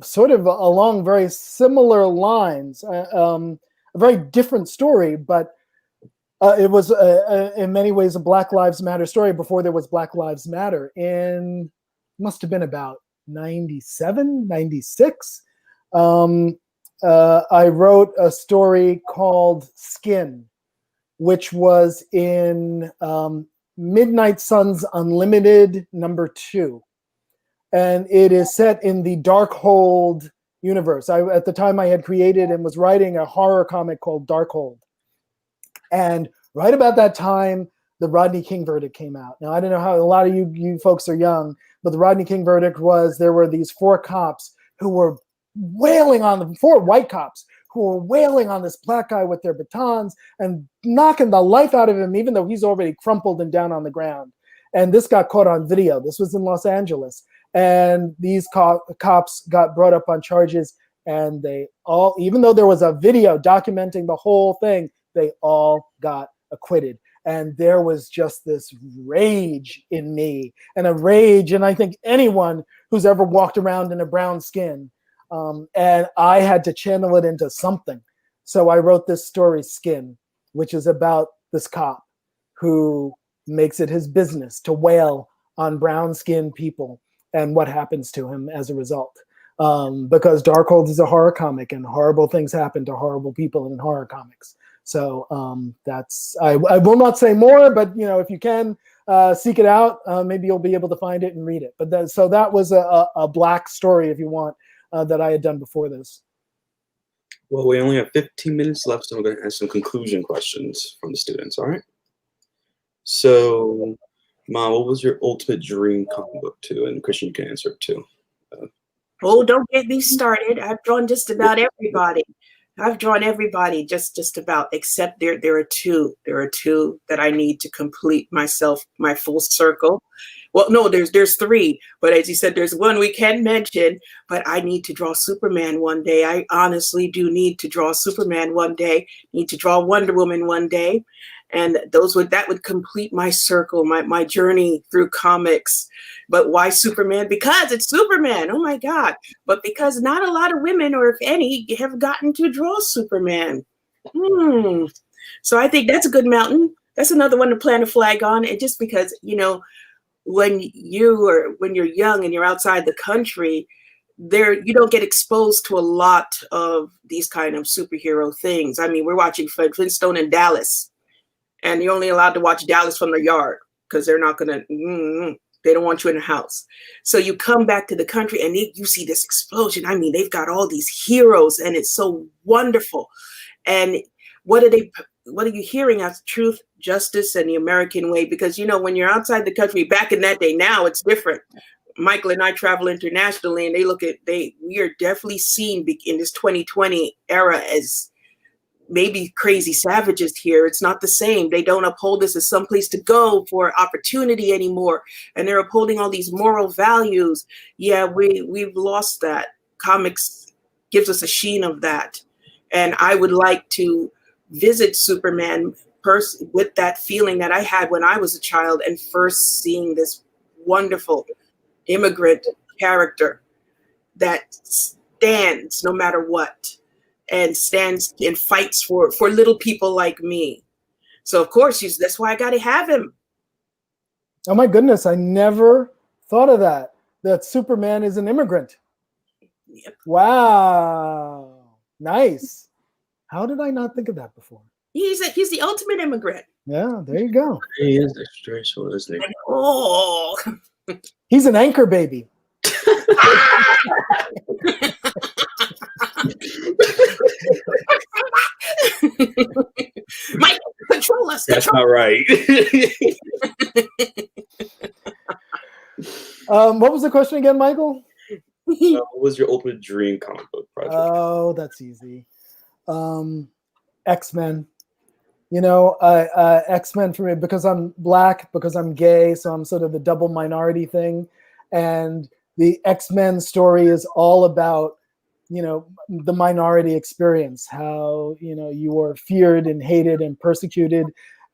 sort of along very similar lines, a very different story, but it was in many ways a Black Lives Matter story before there was Black Lives Matter. Must have been about 97, 96. I wrote a story called Skin, which was in Midnight Suns Unlimited #2. And it is set in the Darkhold universe. At the time I had created and was writing a horror comic called Darkhold. And right about that time, the Rodney King verdict came out. Now, I don't know how a lot of you folks are young, but the Rodney King verdict was there were these 4 cops who were wailing on them, 4 white cops who were wailing on this Black guy with their batons and knocking the life out of him, even though he's already crumpled and down on the ground. And this got caught on video. This was in Los Angeles. And these cops got brought up on charges, and they all, even though there was a video documenting the whole thing, they all got acquitted. And there was just this rage in me, and I think anyone who's ever walked around in a brown skin. And I had to channel it into something. So I wrote this story, Skin, which is about this cop who makes it his business to wail on brown-skinned people and what happens to him as a result. Because Darkhold is a horror comic, and horrible things happen to horrible people in horror comics. So I will not say more, but if you can seek it out, maybe you'll be able to find it and read it. But so that was a Black story, if you want, that I had done before this. Well, we only have 15 minutes left, so we're going to ask some conclusion questions from the students, all right? So, Mom, what was your ultimate dream comic book too? And Christian, you can answer it too. Oh, don't get me started. I've drawn just about everybody. I've drawn everybody just about, except there are 2. There are 2 that I need to complete my full circle. Well, no, there's 3, but as you said, there's 1 we can mention, but I need to draw Superman one day. I honestly do need to draw Superman one day, need to draw Wonder Woman one day. And that would complete my circle, my journey through comics. But why Superman? Because it's Superman. Oh my God. But because not a lot of women, or if any, have gotten to draw Superman. So I think that's a good mountain. That's another one to plant a flag on. And just because, when you're young and you're outside the country, you don't get exposed to a lot of these kind of superhero things. I mean, we're watching Flintstone and Dallas, and you're only allowed to watch Dallas from the yard because they're not gonna. They don't want you in the house. So you come back to the country and you see this explosion. I mean, they've got all these heroes, and it's so wonderful. And what are you hearing as truth, justice, and the American way? Because, when you're outside the country, back in that day, now it's different. Michael and I travel internationally, and we are definitely seen in this 2020 era as maybe crazy savages here. It's not the same. They don't uphold us as some place to go for opportunity anymore. And they're upholding all these moral values. Yeah, we've lost that. Comics gives us a sheen of that. And I would like to visit Superman with that feeling that I had when I was a child, and first seeing this wonderful immigrant character that stands no matter what, and stands and fights for little people like me. So of course that's why I got to have him. Oh my goodness, I never thought of that Superman is an immigrant. Yep. Wow. Nice. How did I not think of that before? He's the ultimate immigrant. Yeah, there you go. He is extraterrestrial, isn't he? Oh. He's an anchor baby. Mike, control us. That's Control. not right. What was the question again, Michael? What was your ultimate dream comic book project? Oh, that's easy. X-Men. You know, X-Men for me, because I'm Black, because I'm gay, so I'm sort of the double minority thing. And the X-Men story is all about, you know, the minority experience, how, you know, you are feared and hated and persecuted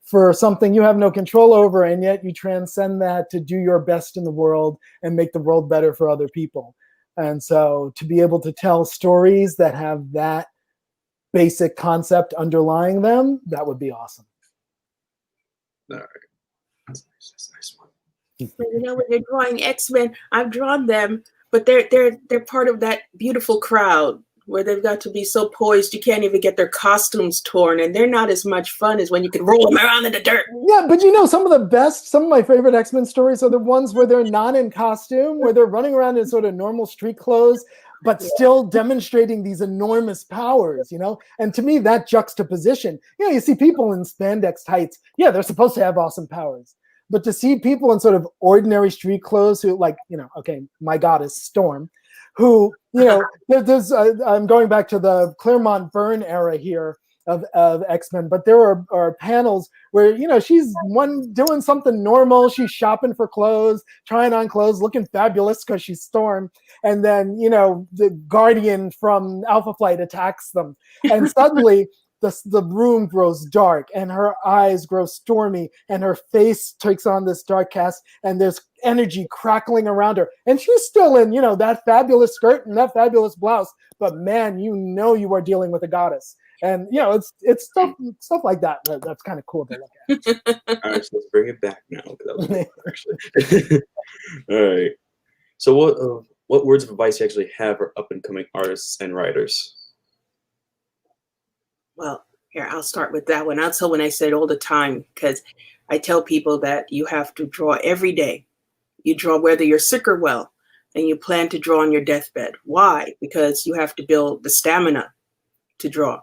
for something you have no control over, and yet you transcend that to do your best in the world and make the world better for other people. And so to be able to tell stories that have that basic concept underlying them, that would be awesome. All right. That's nice. That's a nice one. You know, when you're drawing X-Men, I've drawn them, but they're part of that beautiful crowd where they've got to be so poised you can't even get their costumes torn, and they're not as much fun as when you can roll them around in the dirt. Yeah, but you know, some of my favorite X-Men stories are the ones where they're not in costume, where they're running around in sort of normal street clothes, but still demonstrating these enormous powers, you know? And to me, that juxtaposition, you know, you see people in spandex tights, yeah, they're supposed to have awesome powers. But to see people in sort of ordinary street clothes who, like, you know, okay, my goddess Storm, who, you know, I'm going back to the Claremont Byrne era here of X-Men, but there are panels where, you know, she's doing something normal. She's shopping for clothes, trying on clothes, looking fabulous because she's Storm. And then, you know, the Guardian from Alpha Flight attacks them. And suddenly the room grows dark and her eyes grow stormy and her face takes on this dark cast and there's energy crackling around her. And she's still in, you know, that fabulous skirt and that fabulous blouse. But man, you know you are dealing with a goddess. And, you know, it's stuff like that that's kind of cool to look at. All right, so let's bring it back now. That was good, actually. All right. So what words of advice you actually have for up-and-coming artists and writers? Well, here, I'll start with that one. I'll tell when I say it all the time, because I tell people that you have to draw every day. You draw whether you're sick or well, and you plan to draw on your deathbed. Why? Because you have to build the stamina to draw.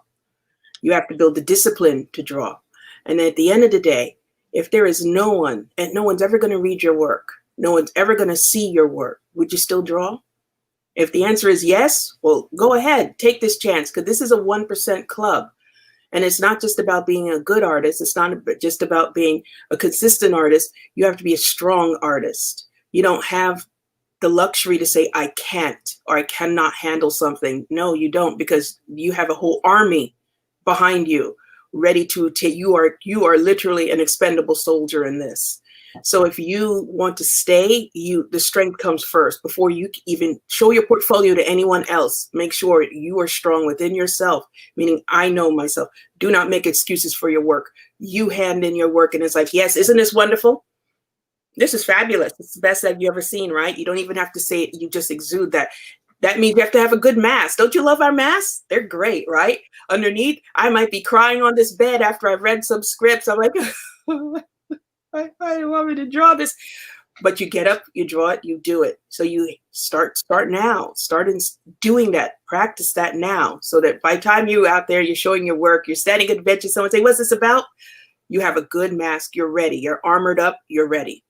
You have to build the discipline to draw. And at the end of the day, if there is no one, and no one's ever going to read your work, no one's ever going to see your work, would you still draw? If the answer is yes, well, go ahead, take this chance, because this is a 1% club. And it's not just about being a good artist. It's not just about being a consistent artist. You have to be a strong artist. You don't have the luxury to say, I can't, or I cannot handle something. No, you don't, because you have a whole army behind you ready to take. You are literally an expendable soldier in this. So if you want to stay, the strength comes first. Before you even show your portfolio to anyone else, make sure you are strong within yourself, meaning I know myself. Do not make excuses for your work. You hand in your work and it's like, yes, isn't this wonderful? This is fabulous. It's the best that you've ever seen, right? You don't even have to say it. You just exude that. That means you have to have a good mask. Don't you love our masks? They're great, right? Underneath, I might be crying on this bed after I've read some scripts. I'm like, I don't want me to draw this. But you get up, you draw it, you do it. So you start now. Start doing that. Practice that now. So that by the time you're out there, you're showing your work, you're standing at a bench and someone say, what's this about? You have a good mask. You're ready. You're armored up. You're ready.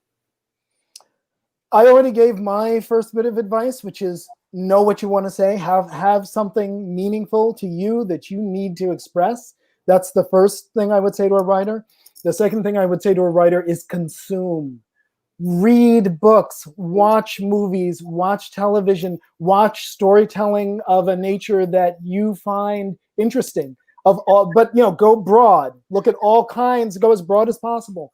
I already gave my first bit of advice, which is know what you want to say. Have something meaningful to you that you need to express. That's the first thing I would say to a writer. The second thing I would say to a writer is consume. Read books, watch movies, watch television, watch storytelling of a nature that you find interesting. But you know, go broad. Look at all kinds. Go as broad as possible.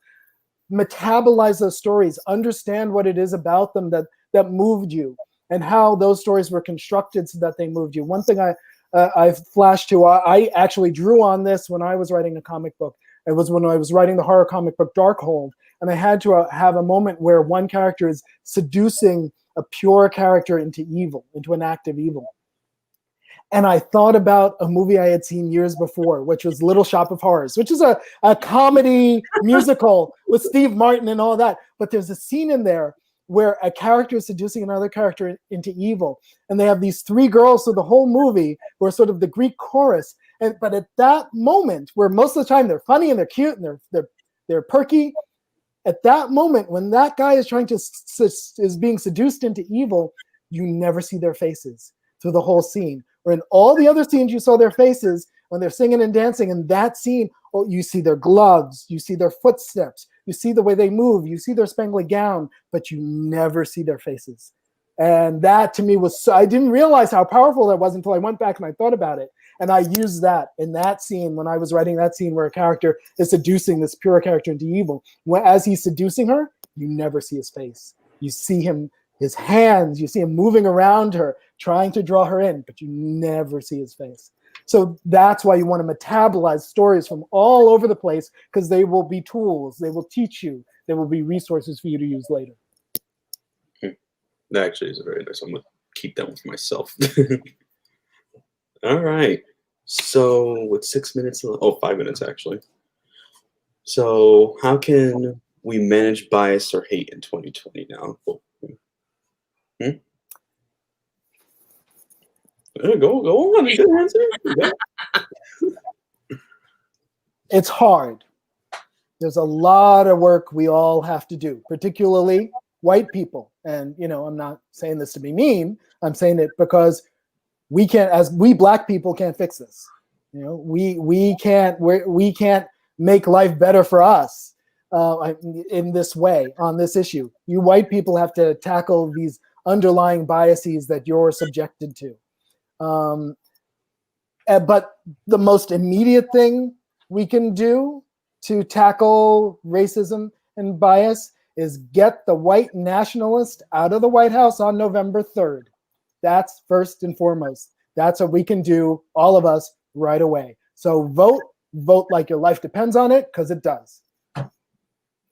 Metabolize those stories. Understand what it is about them that moved you, and how those stories were constructed so that they moved you. One thing I've flashed to, I actually drew on this when I was writing a comic book. It was when I was writing the horror comic book Darkhold, and I had to have a moment where one character is seducing a pure character into evil, into an act of evil. And I thought about a movie I had seen years before, which was Little Shop of Horrors, which is a comedy musical with Steve Martin and all that. But there's a scene in there where a character is seducing another character into evil. And they have these three girls through the whole movie who are sort of the Greek chorus. But at that moment, where most of the time they're funny and they're cute and they're perky, at that moment when that guy is is being seduced into evil, you never see their faces through the whole scene. Or in all the other scenes, you saw their faces when they're singing and dancing. In that scene, you see their gloves, you see their footsteps, you see the way they move, you see their spangly gown, but you never see their faces. And that to me was, I didn't realize how powerful that was until I went back and I thought about it. And I used that in that scene when I was writing that scene where a character is seducing this pure character into evil. As he's seducing her, you never see his face. You see him, his hands, you see him moving around her, trying to draw her in, but you never see his face. So that's why you want to metabolize stories from all over the place, because they will be tools, they will teach you, they will be resources for you to use later. That actually is a very nice. I'm going to keep that one for myself. All right. So with 6 minutes, 5 minutes actually. So how can we manage bias or hate in 2020 now? Go on. You can answer. It's hard. There's a lot of work we all have to do, particularly white people. And, I'm not saying this to be mean. I'm saying it because we can't, as we black people can't fix this. We can't make life better for us in this way on this issue. You white people have to tackle these underlying biases that you're subjected to. But the most immediate thing we can do to tackle racism and bias is get the white nationalist out of the White House on November 3rd. That's first and foremost. That's what we can do, all of us, right away. So vote like your life depends on it, because it does.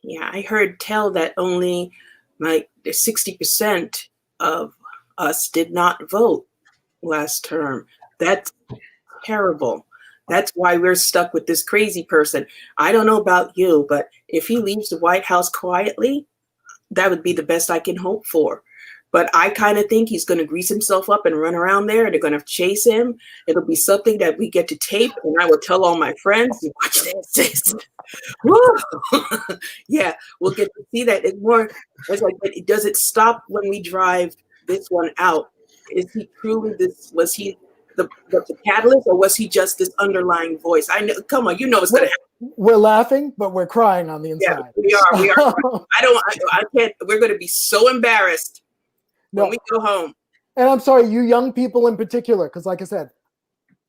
Yeah, I heard tell that only like 60% of us did not vote last term. That's terrible. That's why we're stuck with this crazy person. I don't know about you, but if he leaves the White House quietly, that would be the best I can hope for. But I kind of think he's going to grease himself up and run around there. They're going to chase him. It'll be something that we get to tape, and I will tell all my friends, watch this. Yeah, we'll get to see that. It's like, does it stop when we drive this one out? Is he truly this? Was he the catalyst, or was he just this underlying voice? I know. Come on, it's going to happen. We're laughing, but we're crying on the inside. Yeah, we are. I can't. We're going to be so embarrassed when we go home. And I'm sorry, you young people in particular, because like I said,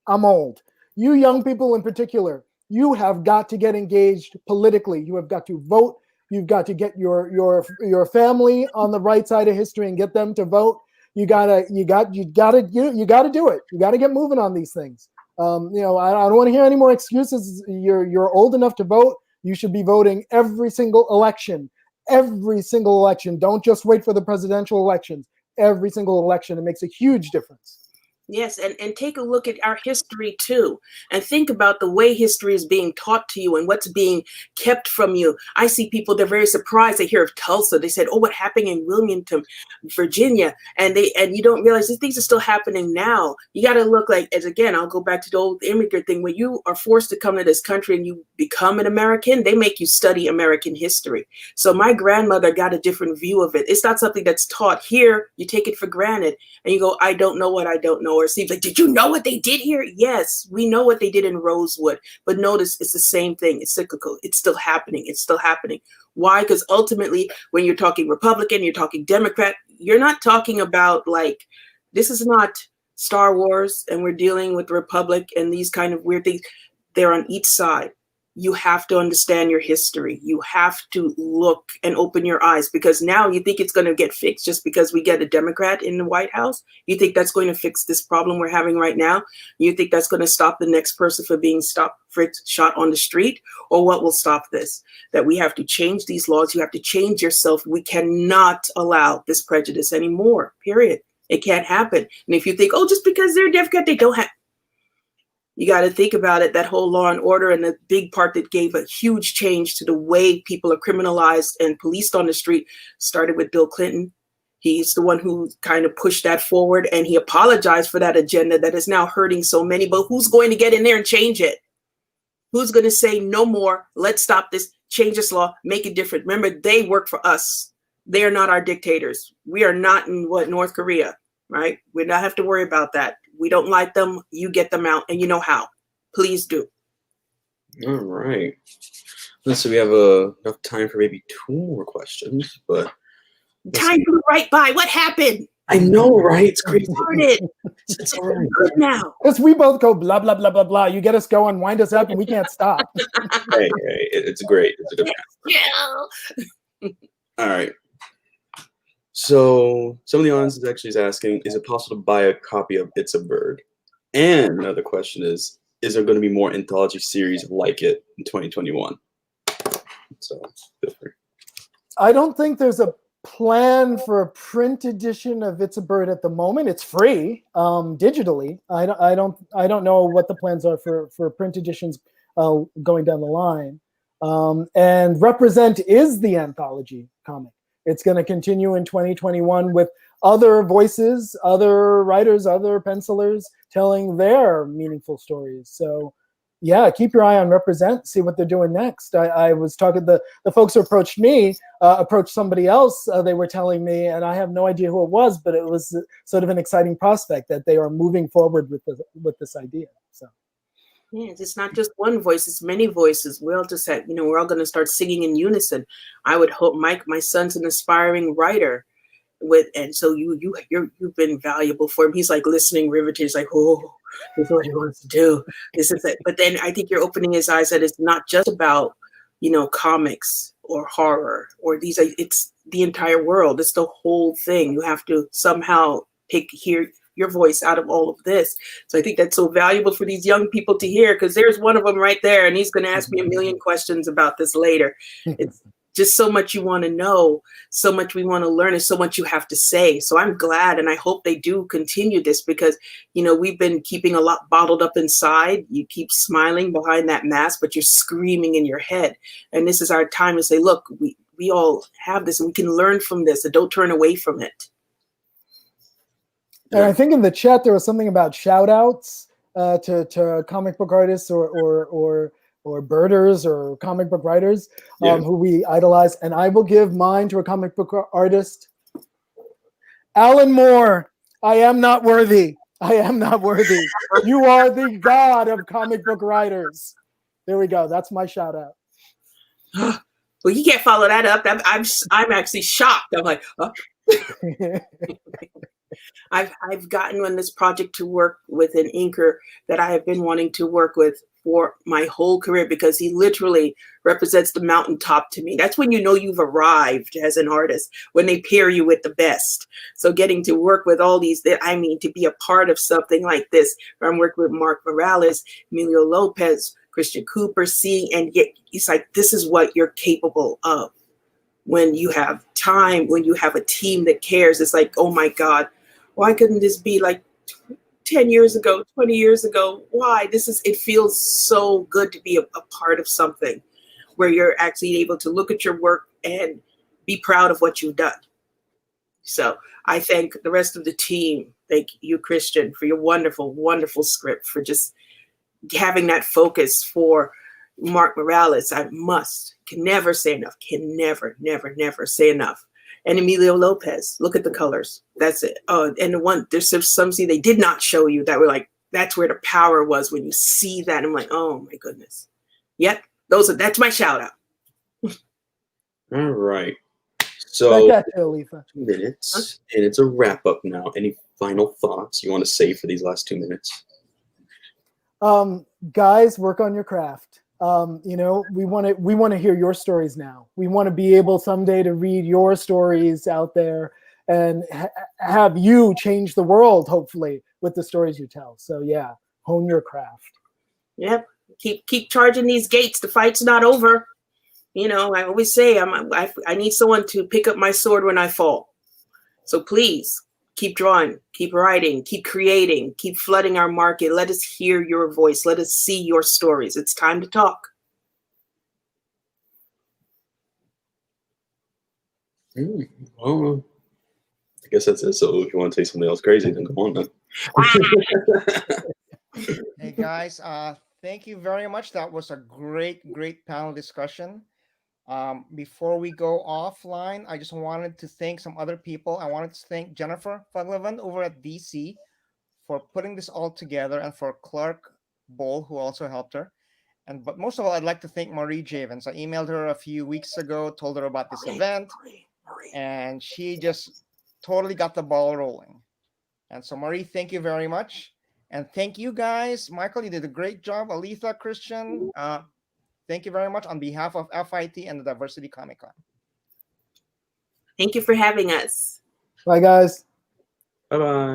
I'm old. You young people in particular, you have got to get engaged politically. You have got to vote. You've got to get your family on the right side of history and get them to vote. You gotta do it. You gotta get moving on these things. I don't want to hear any more excuses. You're old enough to vote. You should be voting every single election. Don't just wait for the presidential elections. Every single election. It makes a huge difference. Yes, and take a look at our history too, and think about the way history is being taught to you and what's being kept from you. I see people, they're very surprised. They hear of Tulsa. They said, what happened in Wilmington, Virginia? And you don't realize these things are still happening now. You got to look like, as again, I'll go back to the old immigrant thing. When you are forced to come to this country and you become an American, they make you study American history. So my grandmother got a different view of it. It's not something that's taught here. You take it for granted and you go, I don't know what I don't know. Or it seems like, did you know what they did here? Yes, we know what they did in Rosewood. But notice it's the same thing. It's cyclical. It's still happening. Why? Because ultimately, when you're talking Republican, you're talking Democrat, you're not talking about like, this is not Star Wars and we're dealing with the Republic and these kind of weird things. They're on each side. You have to understand your history. You have to look and open your eyes, because now you think it's going to get fixed just because we get a Democrat in the White House. You think that's going to fix this problem we're having right now? You think that's going to stop the next person from being shot on the street? Or what will stop this? That we have to change these laws. You have to change yourself. We cannot allow this prejudice anymore, period. It can't happen. And if you think, oh, just because they're deaf, they don't have, you got to think about it. That whole Law and Order, and the big part that gave a huge change to the way people are criminalized and policed on the street started with Bill Clinton. He's the one who kind of pushed that forward, and he apologized for that agenda that is now hurting so many. But who's going to get in there and change it? Who's going to say no more? Let's stop this, change this law, make it different. Remember, they work for us. They are not our dictators. We are not in North Korea, right? We don't have to worry about that. We don't like them. You get them out, and you know how. Please do. All right. Let's see. We have enough time for maybe 2 more questions, but time flew right by. What happened? I know, right? It's crazy. It's all right. Good now. Because we both go blah blah blah blah blah. You get us going, wind us up, and we can't stop. Hey, it's great. It's a good Yeah. All right. So some of the audience is actually asking, is it possible to buy a copy of It's a Bird? And another question is there going to be more anthology series like it in 2021? So feel free. I don't think there's a plan for a print edition of It's a Bird at the moment. It's free digitally. I don't know what the plans are for print editions going down the line. And Represent is the anthology comic. It's going to continue in 2021 with other voices, other writers, other pencilers telling their meaningful stories. So yeah, keep your eye on Represent, see what they're doing next. I was talking, the folks who approached me, approached somebody else, they were telling me, and I have no idea who it was, but it was sort of an exciting prospect that they are moving forward with this idea. So. Yeah, it's not just one voice, it's many voices. We all just had, we're all going to start singing in unison. I would hope my son's an aspiring writer, and so you've been valuable for him. He's like listening, riveted. He's like, oh, this is what he wants to do. This is it. But then I think you're opening his eyes that it's not just about, comics or horror or it's the entire world. It's the whole thing. You have to somehow hear your voice out of all of this. So I think that's so valuable for these young people to hear, because there's one of them right there, and he's going to ask me a million questions about this later. It's just so much you want to know, so much we want to learn, and so much you have to say. So I'm glad, and I hope they do continue this, because, we've been keeping a lot bottled up inside. You keep smiling behind that mask, but you're screaming in your head. And this is our time to say, look, we all have this, and we can learn from this, and don't turn away from it. And I think in the chat there was something about shout-outs to comic book artists or birders or comic book writers who we idolize. And I will give mine to a comic book artist. Alan Moore, I am not worthy. I am not worthy. You are the god of comic book writers. There we go. That's my shout-out. Well, you can't follow that up. I'm actually shocked. I'm like, oh. I've gotten on this project to work with an inker that I have been wanting to work with for my whole career, because he literally represents the mountaintop to me. That's when you know you've arrived as an artist, when they pair you with the best. So getting to work with all these, to be a part of something like this, where I'm working with Mark Morales, Emilio Lopez, Christian Cooper, and yet it's like, this is what you're capable of. When you have time, when you have a team that cares, it's like, oh my God, why couldn't this be like 10 years ago, 20 years ago? Why? It feels so good to be a part of something where you're actually able to look at your work and be proud of what you've done. So I thank the rest of the team. Thank you, Christian, for your wonderful, wonderful script, for just having that focus. For Mark Morales, can never say enough, can never say enough. And Emilio Lopez, look at the colors. That's it. Oh, and there's some scene they did not show you that were like, that's where the power was when you see that. I'm like, oh my goodness. Yep, that's my shout out. All right. So Like that, Eletha. 2 minutes, and it's a wrap up now. Any final thoughts you want to say for these last 2 minutes? Guys, work on your craft. We want to hear your stories now. We want to be able someday to read your stories out there and have you change the world, hopefully, with the stories you tell. So yeah, hone your craft. Yep. Keep charging these gates. The fight's not over. I always say I need someone to pick up my sword when I fall. So please Keep drawing, keep writing, keep creating, keep flooding our market. Let us hear your voice. Let us see your stories. It's time to talk. Well, I guess that's it. So if you want to say something else crazy, then come on, man. Hey guys, thank you very much. That was a great panel discussion. Before we go offline, I just wanted to thank some other people. I wanted to thank Jennifer Fuglevan over at DC for putting this all together, and for Clark Bowl, who also helped her. But most of all, I'd like to thank Marie Javens. I emailed her a few weeks ago, told her about this event, and she just totally got the ball rolling. And so, Marie, thank you very much. And thank you guys. Michael, you did a great job. Eletha, Christian, thank you very much on behalf of FIT and the Diversity Comic Con. Thank you for having us. Bye, guys. Bye-bye.